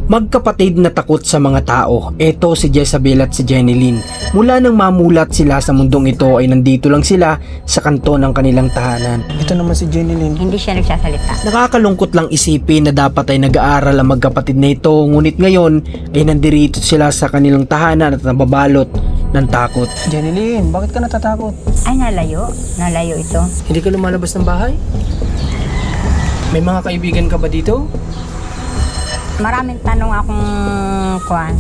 Magkapatid na takot sa mga tao, eto si Jezabel at si Jenilyn. Mula nang mamulat sila sa mundong ito ay nandito lang sila sa kanto ng kanilang tahanan. Ito naman si Jenilyn. Hindi siya nagsasalita. Nakakalungkot lang isipin na dapat ay nag-aaral ang magkapatid na ito, ngunit ngayon ay nandirito sila sa kanilang tahanan at nababalot ng takot. Jenilyn, bakit ka natatakot? Ay, nalayo. Nalayo ito. Hindi ka lumalabas ng bahay? May mga kaibigan ka ba dito? Maraming tanong akong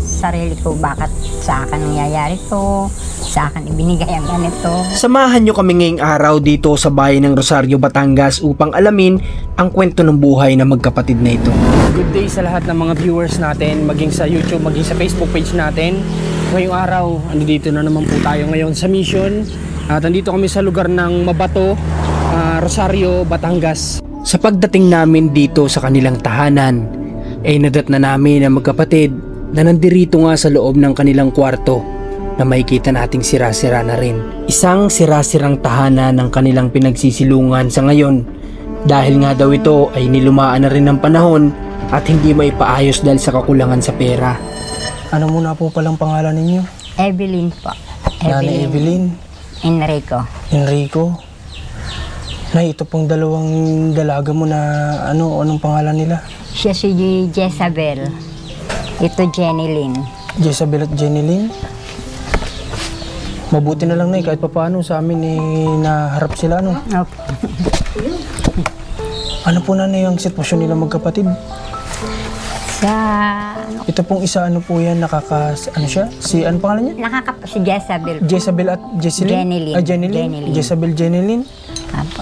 sarili ko, bakit sa akin nangyayari to, sa akin ibinigay ang ganito. Samahan nyo kami ngayong araw dito sa bayan ng Rosario, Batangas upang alamin ang kwento ng buhay ng magkapatid na ito. Good day sa lahat ng mga viewers natin, maging sa YouTube, maging sa Facebook page natin. Ngayong araw, andito na naman po tayo ngayon sa mission. At andito kami sa lugar ng Mabato, Rosario, Batangas. Sa pagdating namin dito sa kanilang tahanan, ay nadat na namin ang magkapatid na nandirito nga sa loob ng kanilang kwarto na makikita nating sira-sira na rin. Isang sira-sirang tahanan ng kanilang pinagsisilungan sa ngayon dahil nga daw ito ay nilumaan na rin ng panahon at hindi maipaayos dahil sa kakulangan sa pera. Ano muna po palang pangalan ninyo? Evelyn po. Nanay Evelyn. Enrico. Nay, ito pong dalawang dalaga mo na anong pangalan nila? Siya si Jezabel. Ito Jenilyn. Jezabel at Jenilyn. Mabuti na lang, Nay, kahit papaano sa amin naharap sila, ano? Opo. Ano po, Nanay, ang sitwasyon nila magkapatid? Sa Ito pong isa, ano po yan, siya? Ano pangalan niya? si Jezabel. Jezabel at Jenilyn? Jenilyn. Jezabel, Jenilyn.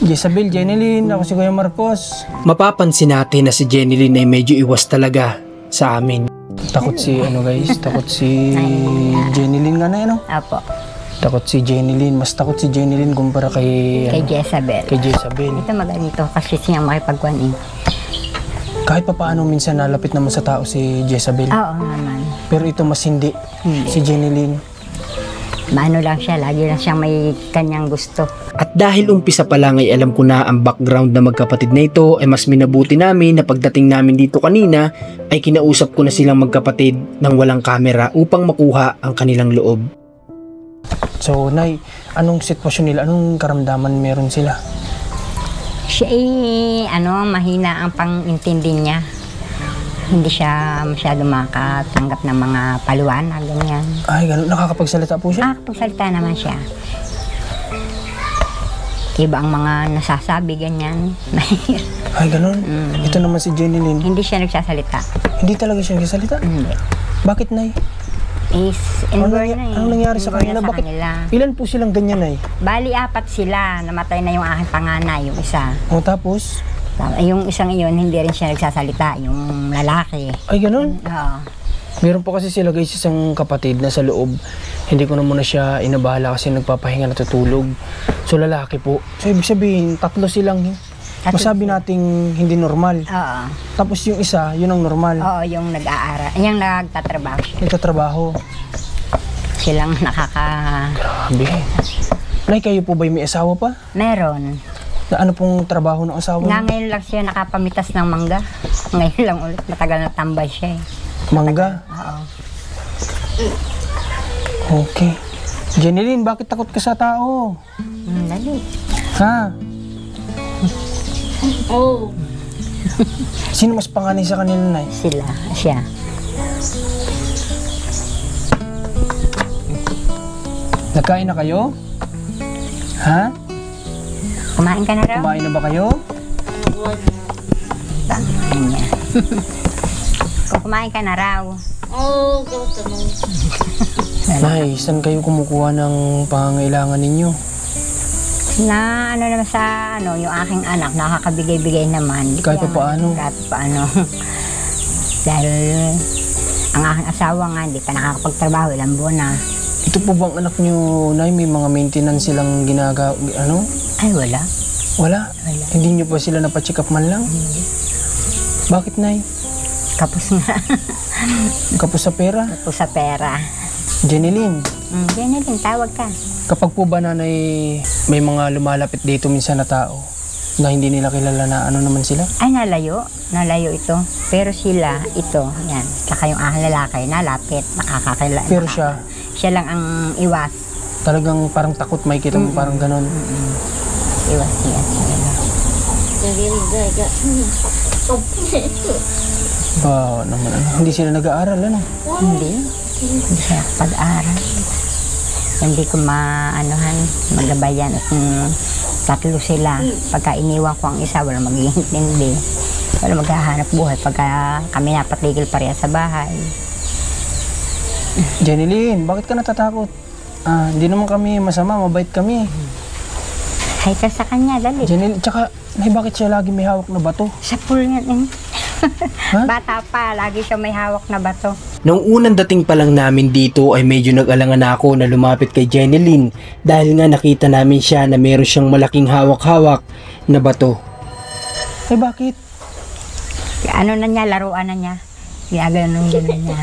Jezabel, Jenilyn. Ako si Kuya Marcos. Mapapansin natin na si Jenilyn ay medyo iwas talaga sa amin. Takot si, takot si Jenilyn nga na, Opo. Takot si Jenilyn. Mas takot si Jenilyn kumpara kay Jezabel. Kay Jezabel. Ito maganito kasi siyang makipagkuhan eh. Kahit papaano minsan nalapit naman sa tao si Jezabel. Oo naman. Pero ito mas hindi. Si Jenilyn. Maano lang siya, lagi lang siyang may kanyang gusto. At dahil umpisa pa lang ay alam ko na ang background na magkapatid na ito, ay mas minabuti namin na pagdating namin dito kanina ay kinausap ko na silang magkapatid ng walang kamera upang makuha ang kanilang loob. So, Nay, anong sitwasyon nila? Anong karamdaman meron sila? Siya mahina ang pang-intindi niya. Hindi siya masyado makatanggap ng mga paliwanag, ganyan. Ay, ganun. Nakakapagsalita po siya? Nakakapagsalita naman siya. Iba ang mga nasasabi, ganyan. Ay, ganun. Ito naman si Jenilyn. Hindi siya nagsasalita. Hindi talaga siya nagsasalita? Hindi. Bakit, Nay? Anong nangyari sa kanila? Bakit? Ilan po silang ganyan, Nay? Bali, 4 sila. Namatay na yung aking panganay, yung isa. O, tapos? Yung isang iyon, hindi rin siya nagsasalita. Yung lalaki. Ay, ganun? Oo. Meron po kasi sila, guys, isang kapatid na sa loob. Hindi ko na muna siya inabahala kasi nagpapahinga, natutulog. So, lalaki po. So, ibig sabihin, 3 silang masabi nating hindi normal. Oo. Tapos yung isa, yun ang normal. Oo, yung nag-aaral. Yung nagtatrabaho siya. Nagtatrabaho. Silang Grabe. Nay, kayo po ba'y may asawa pa? Meron. Na ano pong trabaho ng asawa mo? Ngayon lang siya nakapamitas ng mangga. Ngayon lang ulit. Matagal na tambay siya eh. Mangga? Oo. Okay. Jenilyn, bakit takot ka sa tao? Dali. Ha? Oh. Sino mas panganay sa kanila, Nay? Siya. Nagkain na kayo? Ha? Kumain ka na raw? Kumain na ba kayo? Kumain niya. Kung kumain ka na raw. Oo, Nay, saan kayo kumukuha ng pangangailangan ninyo? Na naman sa yung aking anak, nakakabigay-bigay naman. Kahit pa paano? Kahit pa paano. Dahil ang aking asawa nga, hindi pa nakakapagtrabaho, ilang buwan na. Ito po bang anak nyo, Nay, may mga maintenance silang ginagawa, Ay, wala. Wala? Hindi nyo pa sila napacheck up man lang? Bakit, Nay? Kapos nga. Kapos sa pera? Kapos sa pera. Jenilyn, Jenilyn, tawag ka. kapag po ba, Nanay, may mga lumalapit dito minsan na tao, Na hindi nila kilala na ano naman sila? Ay, nalayo ito. Pero sila, ito, yan. Saka yung aking lalaki, nalapit, nakakakilala. Pero Siya lang ang iwas. talagang parang takot, may kita mo parang ganon. Iwas niya. Wow, naman ano. Hindi sila nag-aaral, ano? Hindi siya pag-aaral. Hindi ko maanohan, magabayan. At tatlo sila. Pagka iniwan ko ang isa, wala mag-iintindi. Wala maghahanap buhay. Pagka kami napatigil pareha sa bahay. Jeneline, bakit ka natatakot? Hindi naman kami masama, mabait kami. Hay ka sa kanya, dali. Jeneline, tsaka, Nay, bakit siya lagi may hawak na bato? Sa pool nga eh. Ha? Bata pa, lagi siya may hawak na bato. Nung unang dating pa lang namin dito ay medyo nag-alangan ako na lumapit kay Jeneline dahil nga nakita namin siya na meron siyang malaking hawak-hawak na bato. Eh, bakit? Ano na niya, laruan na niya. Ginaganon din na niya.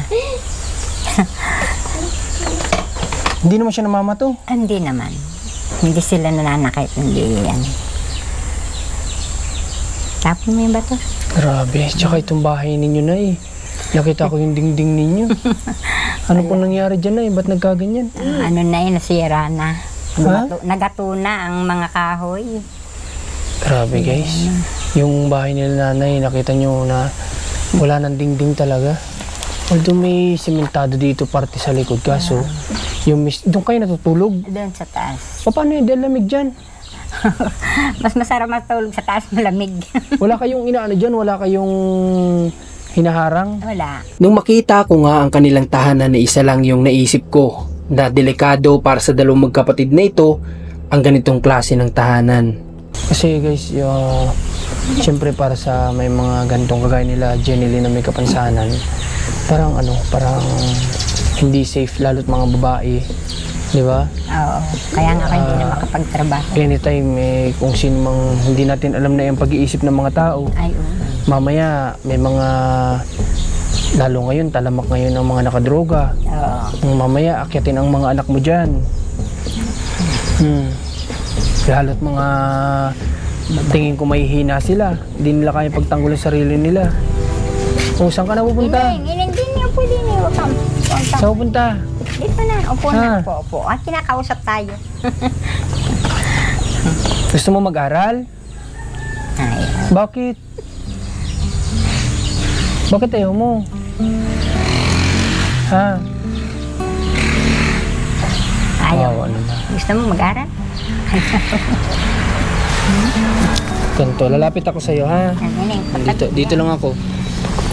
Hindi naman siya namamato. Hindi naman. Hindi sila nananakit, hindi yan. Tapon mo yung bato. Grabe, tsaka itong bahay ninyo, Nay. Nakita ko yung dingding ninyo. Ano pong nangyari dyan, Nay? Ba't nagkaganyan? Ano na yun, nasira na. Ha? Nagato na ang mga kahoy. Grabe, guys. Yung bahay nila nanay, nakita nyo na wala nang dingding talaga. Although may sementado dito parte sa likod, kaso doon kayo natutulog. Doon sa taas. Paano yun? Dahil lamig dyan. Mas masarap matulog sa taas, malamig. Wala kayong inaano dyan? Wala kayong hinaharang? Wala. Nung makita ko nga ang kanilang tahanan na isa lang yung naisip ko na delikado para sa dalawang magkapatid na ito ang ganitong klase ng tahanan. Kasi guys, siyempre para sa may mga ganitong kagaya nila, Jeneline na may kapansanan, parang hindi safe lalo't mga babae. Di ba? Oo. Kaya nga kayo hindi na makapagtrabaho. Anytime, kung sino mang hindi natin alam na yung pag-iisip ng mga tao. Ay, oo. Mamaya, may mga, lalo ngayon, talamak ngayon ng mga nakadroga. Oo. Mamaya, akyatin ang mga anak mo dyan. Lalo't mga, tingin ko may hina sila. Hindi nila kaya pagtanggol ang sarili nila. Kung saan ka na pupunta? Ining, din niyo po din niyo. Saan pupunta? Dito na, upo na, upo. At kinakausap tayo. Gusto mo mag-aral? Ay, Bakit? Bakit ayaw mo? Ha? ayaw. Kawawa naman. Gusto mo mag-aral? Ganito, lalapit ako sa'yo, ha? Ining, Dito lang ako.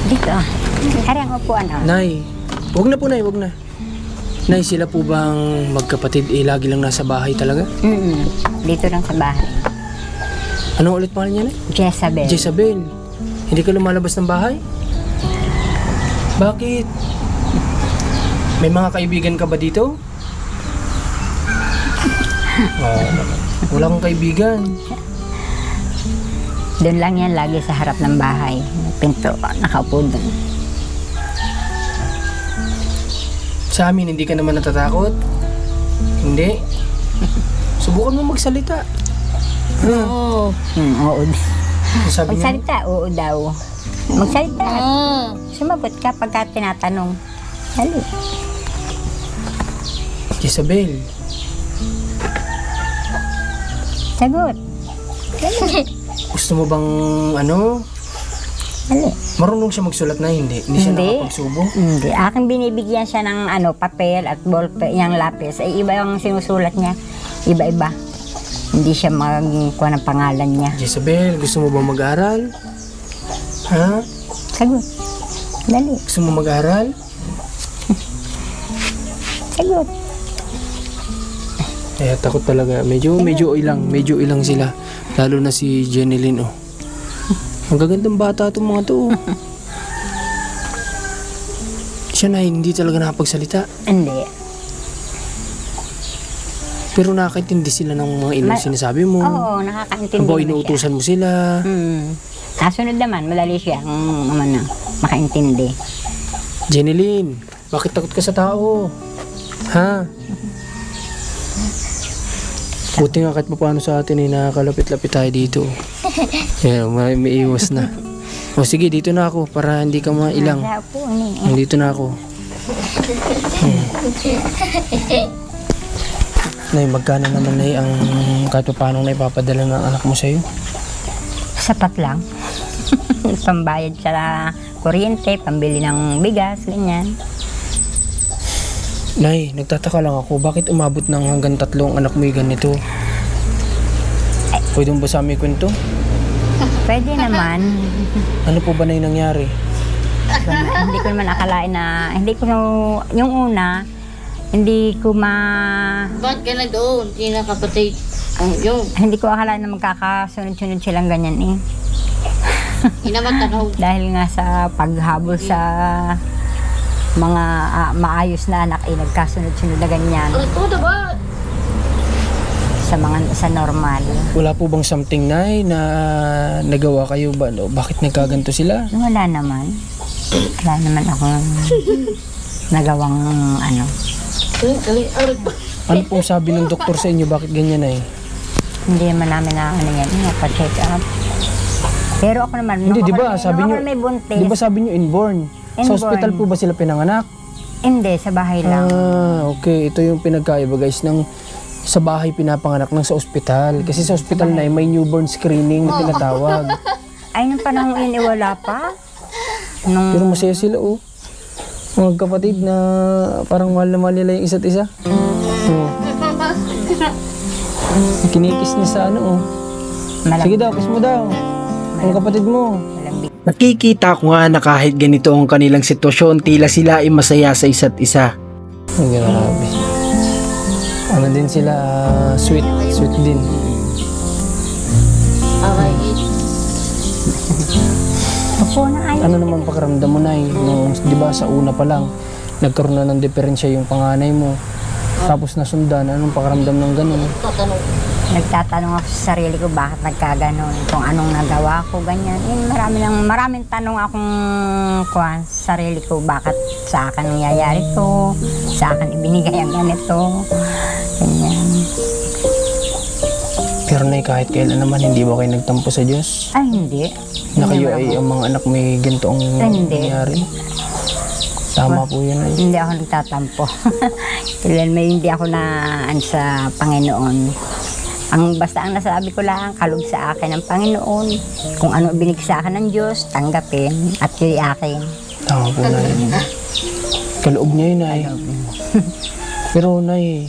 Dito. Ari ang upuan, oh. Nay, wag na po, Nay, wag na. Nay, sila po bang magkapatid lagi lang nasa bahay talaga? Dito lang sa bahay. Ano ulit pangalan niya, Nay? Jezabel. Jezabel. Hindi ka lumalabas ng bahay? Bakit? May mga kaibigan ka ba dito? Wala kang kaibigan. Doon lang yan lagi sa harap ng bahay. Pinto, nakaupo doon. Sa amin, hindi ka naman natatakot? Hindi? Subukan mo magsalita. Oo. Oo. Sabi niya, Magsalita, oo daw. Magsalita. Sumagot ka pagka tinatanong. Dali. Jezabel, Sagot. Dali. gusto mo bang Dali. marunong siya magsulat na hindi? Hindi siya nakapagsubo? Hindi. Aking binibigyan siya ng papel at ballpen, yung lapis. Ay iba yung sinusulat niya. Iba-iba. Hindi siya magkuha ng pangalan niya. Jezabel, gusto mo bang mag-aral? Ha? Sagot. Dali. Gusto mo mag-aral? Sagot. Eh, takot talaga. Medyo ilang sila. Lalo na si Jeneline, oh. Ang gagandang bata itong mga to, oh. Siya na hindi talaga nakapagsalita. Hindi. Pero nakakaintindi sila ng mga ilang sinasabi mo. Oo, nakakaintindi Aba, mo siya. inuutusan mo sila. Kasunod naman, madali siya makaintindi. Jeneline, bakit takot ka sa tao? Ha? Buti nga kahit paano sa atin nakakalapit-lapit tayo dito. Yeah, may iwas na. O sige, dito na ako para hindi ka mailang. Wala po ni. Dito na ako. Nay, magkano naman Nay ang kahit paano na ipapadala ng anak mo sa'yo? Sapat lang. Pambayad sa kuryente, pambili ng bigas, ganyan. Nay, nagtataka lang ako, bakit umabot ng hanggang 3 anak mo yung ganito? Pwede mo ba sa amin kwento? Pwede naman. Ano po ba na yung nangyari? Hindi ko naman akalain na, yung una, hindi ko Ba't ka na doon? Hindi na kapatid. Yung, hindi ko akalain na magkakasunod-sunod silang ganyan eh. inamatanaw. Dahil nga sa paghabol sa mga maayos na anak eh, nagkasunod-sunod na ganyan Ito na ba? sa normal. Wala po bang something Nay na nagawa kayo ba? No? Bakit nagkaganto sila? Wala naman. Wala naman akong nagawang ano. Ano pong sabi ng doktor sa inyo? Bakit ganyan Nay? Hindi naman namin na ano yan, napa-check up. Pero ako naman, Hindi, di ba? Sabi niyo, may buntis. di ba sabi niyo inborn? Sa hospital po ba sila pinanganak? Hindi, sa bahay lang. Okay. Ito yung pinagkaiba guys ng sa bahay pinapanganak ng sa ospital. Kasi sa ospital na may newborn screening na tinatawag. Ay, nung panahon yun, wala pa. Pero masaya sila oh. Mga kapatid na parang mahal na mahal nila yung isa't isa. Oh. Kinikis niya sa ano oh. Sige daw, kiss mo daw. Ang kapatid mo. Nakikita ko nga na kahit ganito ang kanilang sitwasyon, tila sila ay masaya sa isa't isa. Ang grabe. Ano din sila, sweet din. Okay. Opo na ay. Ano naman pakiramdam mo na nung, di ba sa una pa lang, nagkaroon na ng diferensya yung panganay mo. Tapos nasundan, anong pakiramdam ng ganun? Nagtatanong ako sa sarili ko bakit nagkaganon, kung anong nagawa ko, ganyan. Maraming tanong akong sa sarili ko, bakit sa akin nangyayari to, sa akin ibinigay ang ganito, ganyan. Pero Nay, kahit kailan naman, hindi ba kayo nagtampo sa Diyos? Ay, hindi. Na Hindi kayo naman ay ako. ang mga anak may ganito ang Hindi. nangyari? Tama po yun Nay. Hindi ako nagtatampo. Kailan may hindi ako na sa Panginoon. Basta ang nasabi ko lang, kalog sa akin ng Panginoon. Kung ano binig sa akin ng Diyos, tanggapin at yun akin. Tama po Nay. Kaloob niya yun Nay. Pero Nay,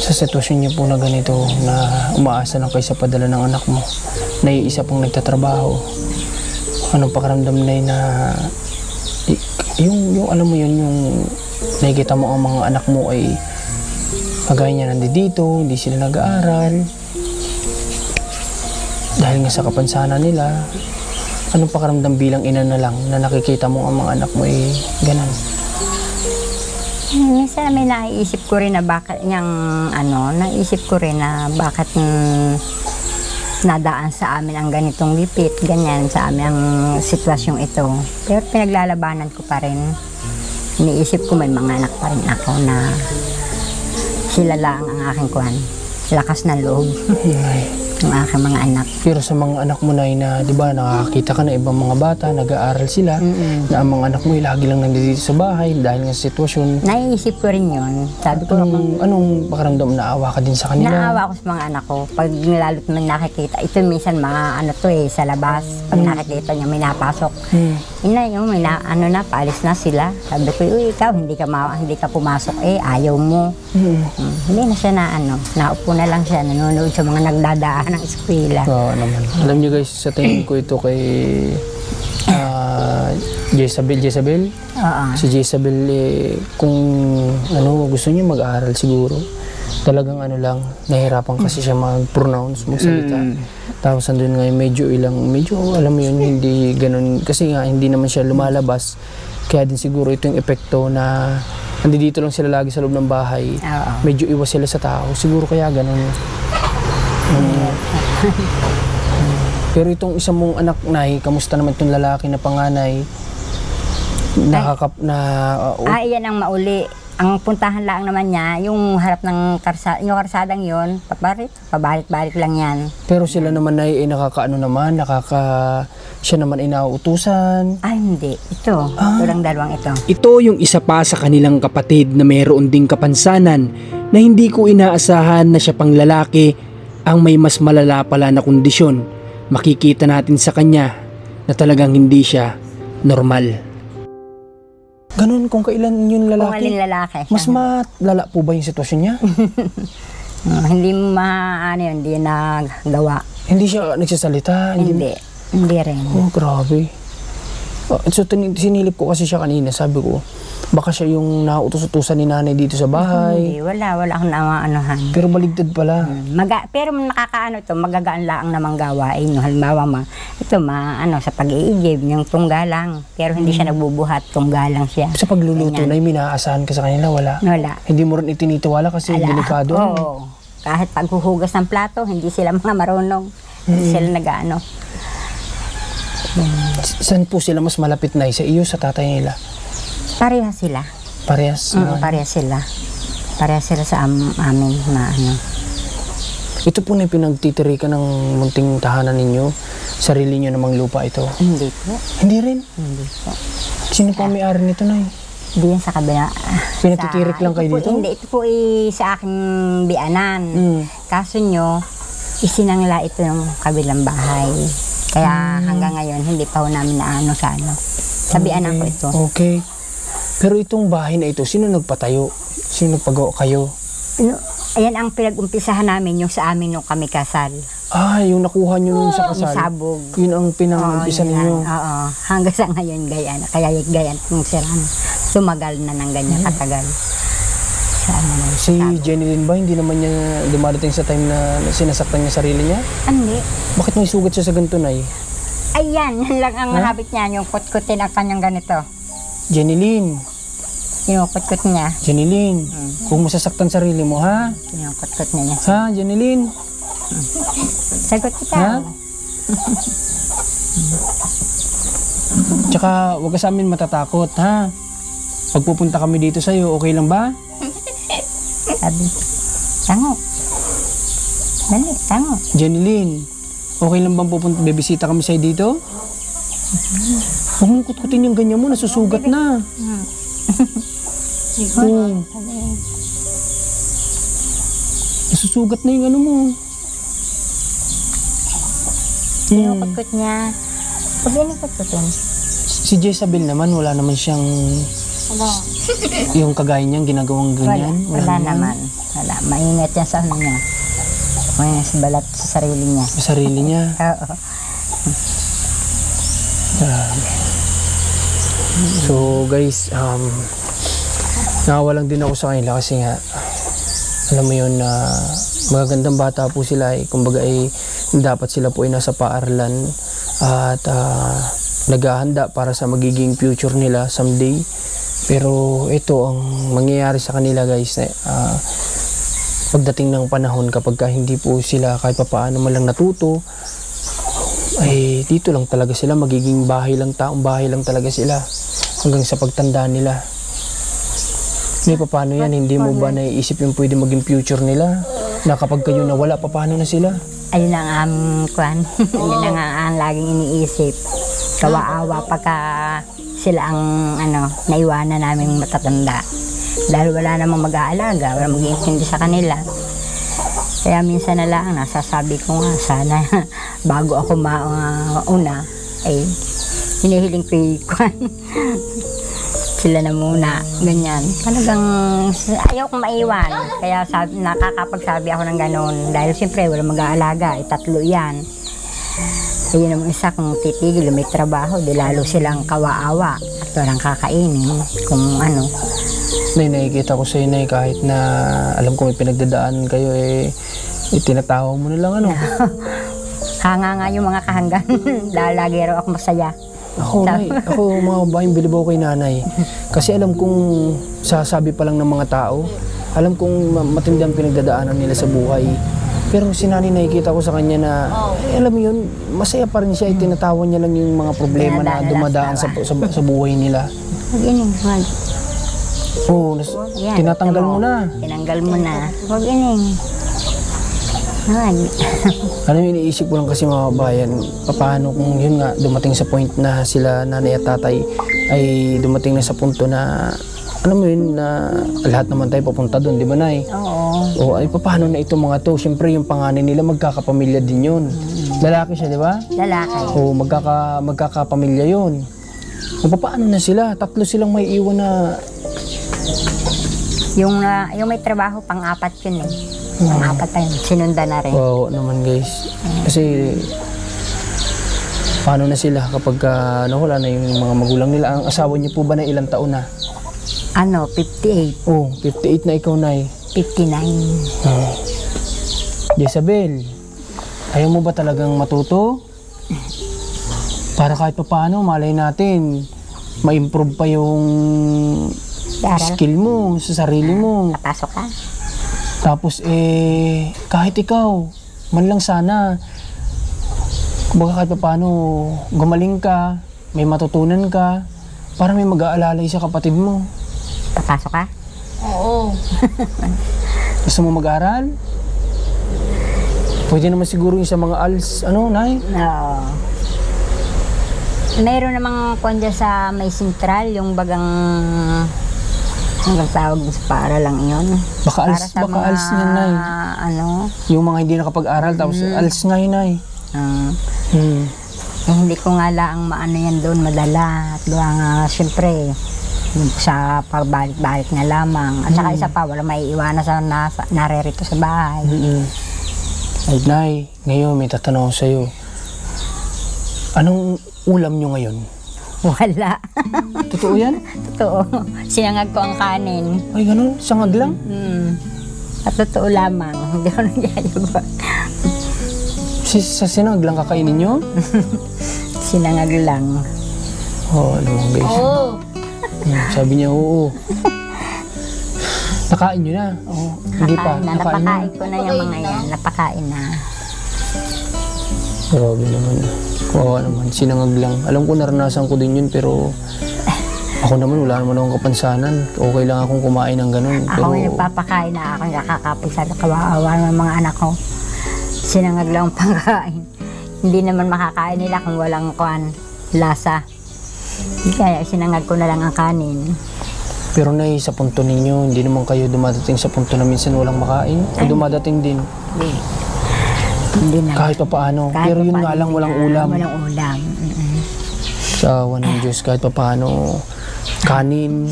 sa sitwasyon niyo po na ganito, na umaasa lang kayo sa padala ng anak mo, naiisa pang nagtatrabaho, anong pakiramdam Nay na yung alam mo yun, yung nakikita mo ang mga anak mo ay kagaya niya nandito, hindi sila nag-aaral dahil nga sa kapansanan nila. Anong pakiramdam bilang ina na lang na nakikita mo ang mga anak mo ay ganun? Minsan may naisip ko rin na bakit nadaan sa amin ang ganitong lipit, ganyan sa amin ang sitwasyong ito. Pero pinaglalabanan ko pa rin. Iniisip ko may mga anak pa rin ako na sila lang ang aking lakas ng loob. Ng aking mga anak. Pero sa mga anak mo Nay na, di ba, nakakita ka na ibang mga bata, nag-aaral sila, na ang mga anak mo ay lagi lang nandito sa bahay dahil nga sa sitwasyon. Naiisip ko rin yun. Sabi ko, Anong pakiramdam, naawa ka din sa kanila? naawa ko sa mga anak ko. Pag lalo't may nakikita, ito minsan mga sa labas. Pag nakikita niya may napasok. Paalis na sila. Sabi ko, uy, ikaw, hindi ka pumasok ayaw mo. Hindi na siya naupo na lang siya, nanonood sa mga nagdadaan ng eskwela. Oo naman. Alam niyo guys, sa tingin ko ito kay Jezabel. Oo. Si Jezabel, kung gusto niya mag-aaral siguro. Talagang nahirapan kasi siya mag-pronounce, magsalita. Tapos andun nga medyo alam mo yun, hindi ganun. Kasi nga, hindi naman siya lumalabas. Kaya din siguro ito yung epekto na dito lang sila lagi sa loob ng bahay. Oo. Medyo iwas sila sa tao. Siguro kaya ganun. Pero itong isa mong anak, Nay, kamusta naman itong lalaki na panganay? Yan ang mauli. Ang puntahan lang naman niya, yung harap ng yung karsadang yun, pabalik-balik lang yan. Pero sila naman ay nakakaano naman, siya naman ay nauutusan. Ay, hindi. Ito lang dalawang ito. Ito yung isa pa sa kanilang kapatid na mayroon ding kapansanan na hindi ko inaasahan na siya pang lalaki ang may mas malala pala na kondisyon. Makikita natin sa kanya na talagang hindi siya normal. Ganun kung kailan yung Kung lalaki. alin lalaki. Mas malala po ba yung sitwasyon niya? Hindi hindi nagawa. Hindi siya nagsasalita? Hindi rin. Oh, grabe. So, sinilip ko kasi siya kanina. Sabi ko, baka siya yung nautos-utusan ni nanay dito sa bahay. Hindi, wala akong naaanuhan. Pero baligtad pala. Pero nakakaano to, magagaan lang namang gawain. No? Halimbawa, sa pag-iigib, yung tunggalang. Pero hindi siya nagbubuhat, tunggalang siya. Sa pagluluto na yung minaasahan ka sa kanila, wala? Wala. Hindi mo rin itinitiwala kasi delikado. Oo. Kahit paghuhugas ng plato, hindi sila mga marunong. Hindi sila nag-ano. Saan po sila mas malapit na? Sa iyo, sa tatay nila? Parehas sila. Parehas? Parehas sila. Parehas sila sa amin na ano. Ito po na yung pinagtitirikan ng munting tahanan ninyo? Sarili nyo namang lupa ito? Hindi po. Hindi rin? Hindi po. Sino po ang may-ari nito, Nay? Hindi yan sa kabila. Pinatitirik lang kayo dito? Hindi, ito po sa aking bianan. Kaso nyo, isinangla ito ng kabilang bahay. Kaya hanggang ngayon, hindi pa ho namin naano sa ano. Sa bianan ko ito. Okay. Pero itong bahay na ito, sino nagpatayo? Sino nagpagawa kayo? Ayan ang pinag-umpisahan namin, yung sa amin nung kami kasal. Yung nakuha nyo nung sa kasal? Yung sabog. Yun ang pinang-umpisa ninyo? Oo. Hanggang sa ngayon, gayan. Kaya gayan kung siran. Sumagal na ng ganyan katagal. Sa ano na Si Jenny Lynn ba, hindi naman niya dumadating sa time na sinasaktan niya sarili niya? Hindi. Bakit may sugat siya sa ganito, Nay? Ayan, yan lang ang habit niya, yung kutkutin ang kanyang ganito. Jenny Lynn. Yung kutkut niya. Jenny Lynn, kung masasaktan sarili mo, ha? Yung kutkut niya. Ha, Jenny Lynn? Sagot kita. Ha? Tsaka, huwag ka sa amin matatakot, ha? Pag pupunta kami dito sa'yo, okay lang ba? Sabi, tango. Dali, tango. Jenny Lynn, okay lang bang pupunta, bibisita kami sa'yo dito? Huwag mong kutkutin yung ganyan mo, nasusugat na. Nasusugat na yung ano mo. Yung kutkut niya. Pag yun yung kutkutin. Si Jezabel naman, wala naman siyang yung kagaya niyang ginagawang ganyan. Wala naman. Wala. Maingat yan sa ano niya. Maingat sa balat sa sarili niya. Sa sarili niya. Oo. So guys, nawawalan din ako sa kanila kasi nga alam mo yun na magagandang bata po sila kumbaga dapat sila po ay nasa paaralan at naghahanda para sa magiging future nila someday. Pero ito ang mangyayari sa kanila guys pagdating ng panahon kapag hindi po sila kahit papaano man lang natuto, ay dito lang talaga sila, magiging taong bahay lang talaga sila hanggang sa pagtanda nila. May paano yan, hindi mo ba naiisip yung pwede maging future nila na kapag kayo nawala, paano na sila? Ayun ang kwan. Yun ang laging iniisip. Kawaawa pagka sila ang naiwanan namin matatanda. Dahil wala namang mag-aalaga, wala mag-iintindi sa kanila. Kaya minsan na lang, nasasabi ko nga, sana bago ako mauna, ay hinihiling ko sila na muna, ganyan. Talagang ayaw kong maiwan. Kaya nakakapagsabi ako ng ganon. Dahil siyempre, wala mag-aalaga, 3 yan. Ayun naman isa, kung titigil, may trabaho, di lalo silang kawaawa at walang kakainin. Kung ano. Nay, nakikita ko sa'yo, Nay, kahit na alam ko may pinagdadaan kayo, itinatawa mo na lang, Hanga nga yung mga kahanggan. Lagi raw ako masaya. Ako, Nay, mga babayang bilibaw kay nanay. Kasi alam kong sasabi pa lang ng mga tao, alam kong matindi ang pinagdadaanan nila sa buhay. Pero si nanay, nakikita ko sa kanya na, alam mo yun, masaya pa rin siya, itinatawa niya lang yung mga problema na dumadaan sa buhay nila. Oo, Yan, tinatanggal ito mo na. Tinanggal mo na. Huwag ining. Ano yung iniisip ko lang kasi mga kabayan, paano kung yun nga dumating sa point na sila nanay at tatay ay dumating na sa punto na ano mo yun na lahat naman tayo papunta doon, di ba nay? Oo. O ay paano na itong mga to? Siyempre yung panganay nila magkakapamilya din yun. Lalaki siya, di ba? Lalaki. O magkakapamilya yun. O paano na sila? 3 silang may iwan na Yung may trabaho, pang-apat yun eh. Pang-apat na yun. Sinunda na rin. wow naman guys. Kasi paano na sila kapag wala na yung mga magulang nila? Ang asawa niyo po ba na ilang taon na? 58. Oh, 58 na ikaw na 59. Jezabel, ayaw mo ba talagang matuto? Para kahit pa paano, malay natin, ma-improve pa yung Daral. skill mo sa sarili mo. Papasok ka. Tapos kahit ikaw, man lang sana, kumbaga kahit pa paano, gumaling ka, may matutunan ka, para may mag-aalalay sa kapatid mo. Papasok ka. Oo. Gusto mo mag-aral? Pwede naman siguro yung sa mga ALS, nay? No. Mayroon namang kwan dyan sa may sentral, yung bagang hanggang tawag sa para lang yun. Baka ALS, Para sa baka mga, ALS niyan, nay. ano, Yung mga hindi nakapag-aral, tapos ALS nga yun, nay. hindi ko nga lang maano yan doon, madala. At doon nga, siyempre, yung sa pagbalik-balik na lamang. At saka isa pa, wala may iwanan sa narerito sa bahay. Ay, nay, ngayon may tatanong ako sa'yo. Anong ulam nyo ngayon? Wala. Totoo yan? Totoo. Sinangag ko ang kanin. Ay, ganun? Sangag lang? At totoo lamang. Hindi ko nagyayabag. Sa sinangag lang kakainin nyo? Sinangag lang. Alam mo guys. Oo. Sabi niya, oo. Nakain nyo na? Oo. Hindi pa. Napakain na. Napakain ko na yung mga yan. Napakain na. Grabe naman. Kawawa naman. Sinangag lang. Alam ko naranasan ko din yun pero ako naman wala naman akong kapansanan. Okay lang akong kumain ng ganun. Ako yung nagpapakain na ako nakakapag sa kawawa ng mga anak ko. Sinangag lang ang pangkain. Hindi naman makakain nila kung walang lasa. Kaya sinangag ko na lang ang kanin. Pero nay, sa punto ninyo, hindi naman kayo dumadating sa punto na minsan walang makain? O dumadating din? Hindi na. Kahit pa paano. Kahit Pero yun papaano nga lang, walang nila, ulam. Walang ulam. Sa awa ng Diyos, kahit pa paano. Kanin.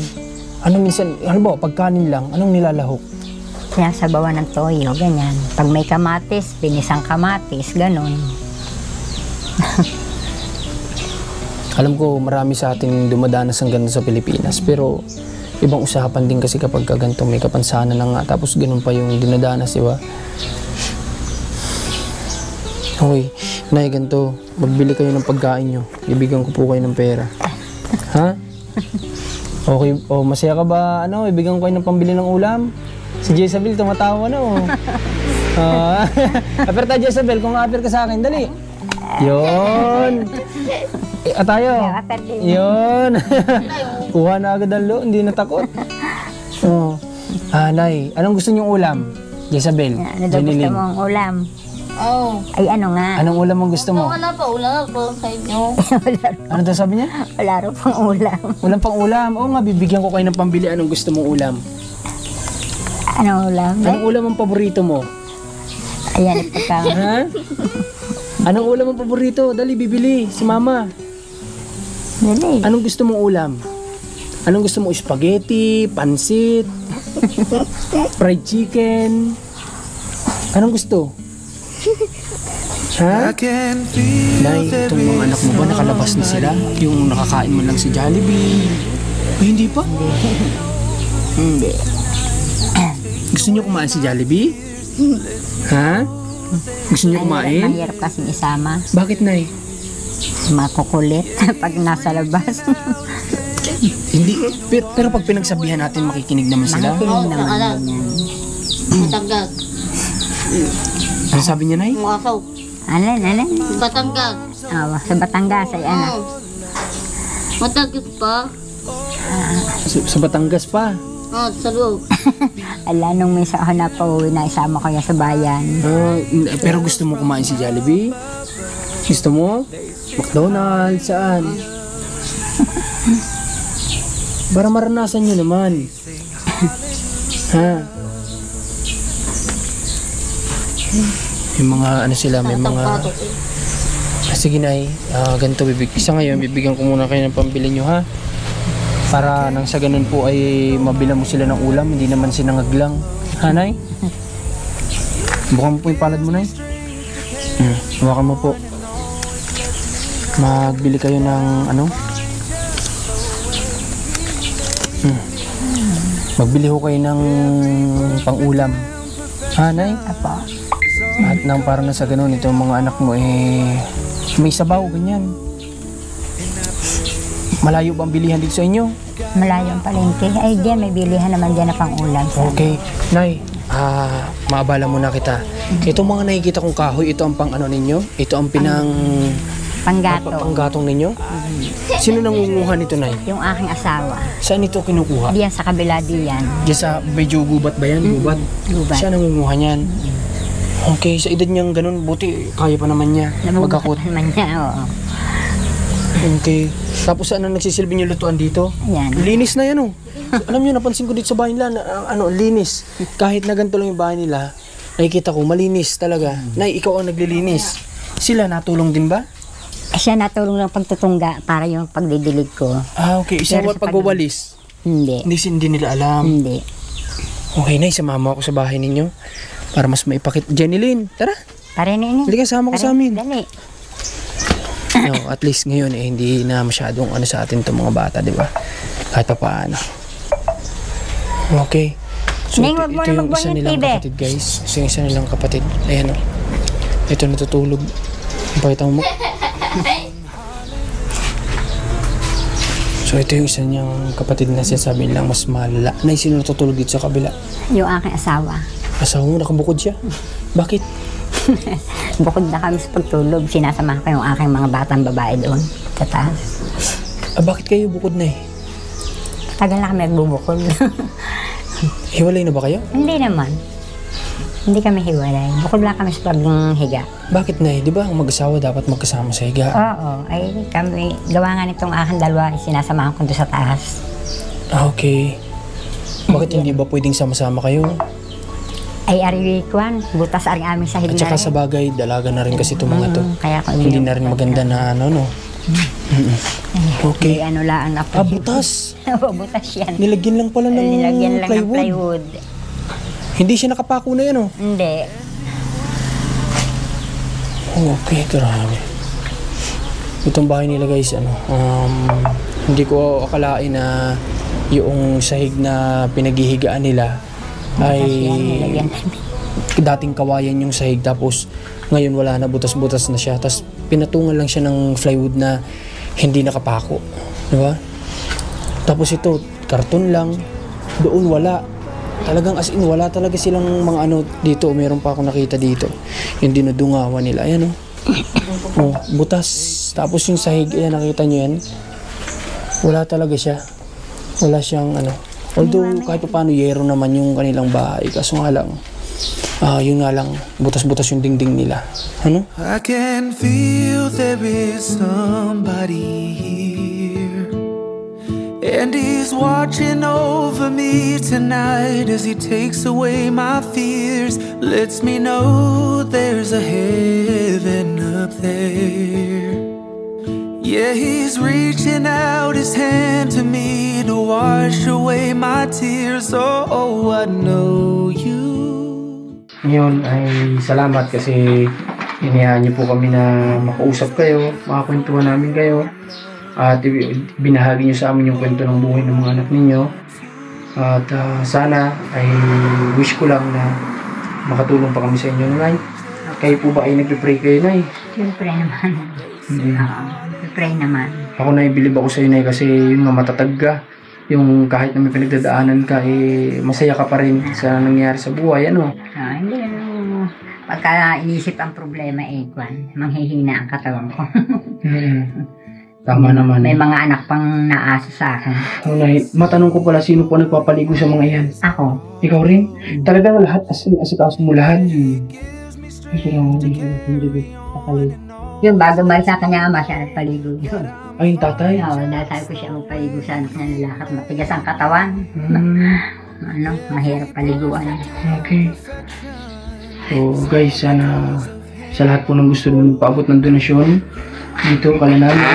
Ano minsan, halimbawa, pag kanin lang, anong nilalahok? Kaya sa bawa ng toyo, ganyan. Pag may kamatis, pinisang kamatis, ganun. Alam ko, marami sa ating dumadanas ang ganun sa Pilipinas. Pero, ibang usapan din kasi kapag ganito may kapansanan na nga. Tapos ganun pa yung dinadanas, di ba? Okay, nay, ganito. Magbili kayo ng pagkain nyo. Ibigyan ko po kayo ng pera. Ha? Okay, masaya ka ba? Ibigyan ko kayo ng pambili ng ulam? Si Jezabel, tumatawa na, Aper tayo, Jezabel, kung ma-aper ka sa akin, dali. Yun. Tayo. Yun. Kuha na agad ang lo, hindi na takot. Nay, anong gusto niyong ulam? Jezabel, Ano daw gusto Janilyn. mong ulam? Oo. Ay, ano nga? Anong ulam ang gusto mo? Wala pa sa inyo. Ano daw sabi niya? Wala rin pang ulam. Walang pang ulam. Oo nga, bibigyan ko kayo ng pambili. Anong gusto mong ulam? Anong ulam? Anong ulam ang paborito mo? Ayan, ipagka. Ha? Anong ulam ang paborito? Dali, bibili. Si mama. Dali. Anong gusto mong ulam? Anong gusto mo? Spaghetti, pansit, fried chicken. Anong gusto? Ha? Nay, itong mga anak mo ba nakalabas na sila? Yung nakakain mo lang si Jollibee? Ay, hindi pa? Hindi. Gusto niyo kumain si Jollibee? Ha? Gusto niyo kumain? Mahirap kasing isama. Bakit, Nay? Makukulit pag nasa labas. Hindi. Pero pag pinagsabihan natin, makikinig naman sila. Makikinig naman Alam. ganyan. Batanggag. Ano sabi niya, Nay? Mukasaw. Ano? Batanggag. Sa Batangas ay ano. Matagot pa. Sa Batangas pa. Oh, sa loob. Ala, nung minsan ako na pauwi na isama ko yan sa bayan. Pero gusto mo kumain si Jollibee? Gusto mo? McDonald's, saan? Para maranasan nyo naman. Ha? Yung mga ano sila, may mga... Patok eh. Sige Nay, ganito isa ngayon, bibigyan ko muna kayo ng pambili nyo ha. Para nang sa ganun po ay mabila mo sila ng ulam, hindi naman sinangaglang. Ha Nay? Bukan mo po yung palad mo Nay. Hawakan mo po. Magbili kayo ng ano? Magbili ho kayo ng pang-ulam. Ha Nay? Apo. At nang para na sa ganun, itong mga anak mo may sabaw, ganyan. Malayo ba ang bilihan dito sa inyo? Malayo ang palengke. Ay, diyan, may bilihan naman dyan na pang-ulam. Okay. Nay, maabala muna kita. Itong mga nakikita kong kahoy, ito ang pang ano ninyo? Ito ang Panggato. panggatong ninyo? Sino nangunguha nito, Nay? Yung aking asawa. Saan ito kinukuha? Diyan sa kabila diyan. Diyan sa medyo gubat ba yan? Gubat? Gubat. Siya nangunguha niyan. Okay, sa edad niyang ganun, buti kaya pa naman niya magkakot. naman niya, oo. Okay. Tapos ano nagsisilbi niyo lutuan dito? Ayan. Linis na yan oh. Alam niyo, napansin ko dito sa bahay nila, linis. Kahit na ganito lang yung bahay nila, nakikita ko, malinis talaga. Nay, ikaw ang naglilinis. Sila natulong din ba? Siya natulong ng pagtutungga para yung pagdidilig ko. Okay. Isa Pero ba pagwawalis? Hindi. Hindi nila alam. Hindi. Okay, Nay, sumama ako sa bahay ninyo para mas maipakit. Jenilyn, tara. Parenin. Hindi ka sama ko sa amin. Dali. No, at least ngayon hindi na masyadong ano sa atin itong mga bata, di ba? Kahit pa paano. Okay. So, Neng, wag mo ito na yung isa magbuhat, nilang Tibe. kapatid, guys. Ito yung isa nilang kapatid. Ayan o. Ito natutulog. Pakita mo. So, ito yung isa niyang kapatid na sinasabi nilang mas malala. Nay, sino natutulog dito sa kabila? Yung aking asawa. Asawa mo, nakabukod siya. Bakit? Bukod na kami sa pagtulog, sinasama ko yung aking mga batang babae doon sa taas. Bakit kayo bukod na eh? Tagal na kami nagbubukod. Hiwalay na ba kayo? Hindi naman. Hindi kami hiwalay. Bukod lang kami sa paghiga. Bakit na eh? Di ba ang mag-asawa dapat magkasama sa higa? Oo. Ay, kami, gawa nga nitong aking dalawa, sinasamahan ko doon sa taas. Okay. Bakit hindi ba pwedeng sama-sama kayo? Ay, arikwan, butas aring aming sahig At na saka rin. sa bagay, dalaga na rin kasi itong mga to. Kaya ko Hindi na rin maganda na ano, no? Okay. Ay, ano laan ako. Butas. Oo, butas yan. Nilagyan lang pala ng Nilagyan lang ng plywood. plywood. Hindi siya nakapako na yan, oh. Hindi. Okay, grabe. Itong bahay nila, guys, hindi ko akalain na yung sahig na pinaghihigaan nila ay Nilagyan. dating kawayan yung sahig, tapos ngayon wala na, butas-butas na siya, tapos pinatungan lang siya ng plywood na hindi nakapako, di ba? Tapos ito karton lang, doon wala, talagang as in wala talaga silang mga ano dito. Meron pa ako nakita dito yung dinudungawan nila, ayan oh, butas, tapos yung sahig, ayan, nakita nyo yan, wala talaga siya, wala siyang ano. Although kahit pa paano yero naman yung kanilang bahay, kaso nga lang yun nga lang, butas-butas yung dingding nila. Ano? I can feel there is somebody here, and he's watching over me tonight as he takes away my fears, lets me know there's a heaven up there. Yeah, he's reaching out his hand to me to wash away my tears. Oh, I know you. Ngayon ay salamat kasi inihayaan niyo po kami na makausap kayo, makakwentuhan namin kayo, at binahagi niyo sa amin yung kwento ng buhay ng mga anak ninyo. At sana ay wish ko lang na makatulong pa kami sa inyo, Nay. Kayo po ba ay nagpe-pray kayo, Nay? Siyempre naman. Pray naman. Ako na ibilib ako sa iyo, Nay, kasi yung nga matatag ka, yung kahit na may pinagdadaanan ka, masaya ka pa rin sa nangyari sa buhay, ano? Hindi pagka inisip ang problema, kwan, manghihina ang katawan ko. Tama naman. May mga anak pang naasa sa akin. Nay, matanong ko pala, sino po nagpapaligo sa mga yan? Ako. Ikaw rin? Talagang lahat, asikaso mo lahat. Ay, kailangan hindi papaligo. Yung bago malis sa kanya ama, siya nagpaligo yun. Ay, yung tatay? Oo, dahil sabi ko siya magpaligo sa anak niya nilakad. Matigas ang katawan. Mahirap paliguan. Okay. So guys, sana sa lahat po ng gusto nyo magpaabot ng donasyon dito kala namin.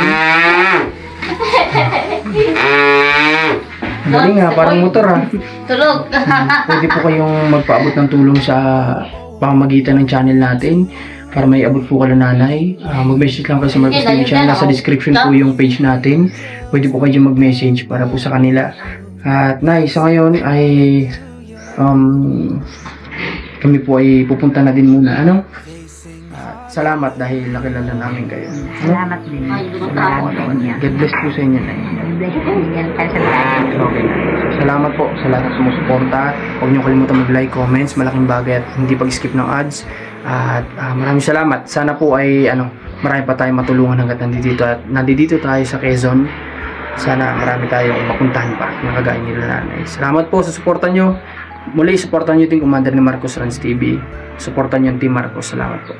Galing nga, parang motor ha. Tulog. Pwede po kayong magpaabot ng tulong sa pamamagitan ng channel natin para may abot po kala nanay. Mag-message lang kayo sa Marcos TV channel. Nasa description po yung page natin. Pwede po kayo mag-message para po sa kanila. At nay, sa ngayon ay kami po ay pupunta na din muna. Ano? Salamat dahil nakilala namin kayo. Salamat din. Salamat po niya. God bless po sa inyo, nay. God bless po yan kayo sa lahat. Okay. Salamat po sa lahat ng sumusuporta. Huwag niyo kalimutan mag-like, comments, malaking bagay at hindi pag-skip ng ads. At maraming salamat. Sana po ay marami pa tayong matulungan hanggat nandito tayo sa Quezon. Sana marami tayong mapuntahan pa na kagaya nila nanay. Salamat po sa suporta nyo. Muli, suportan nyo yung Commander ni Marcos Runs TV. Suportan nyo yung Team Marcos. Salamat po.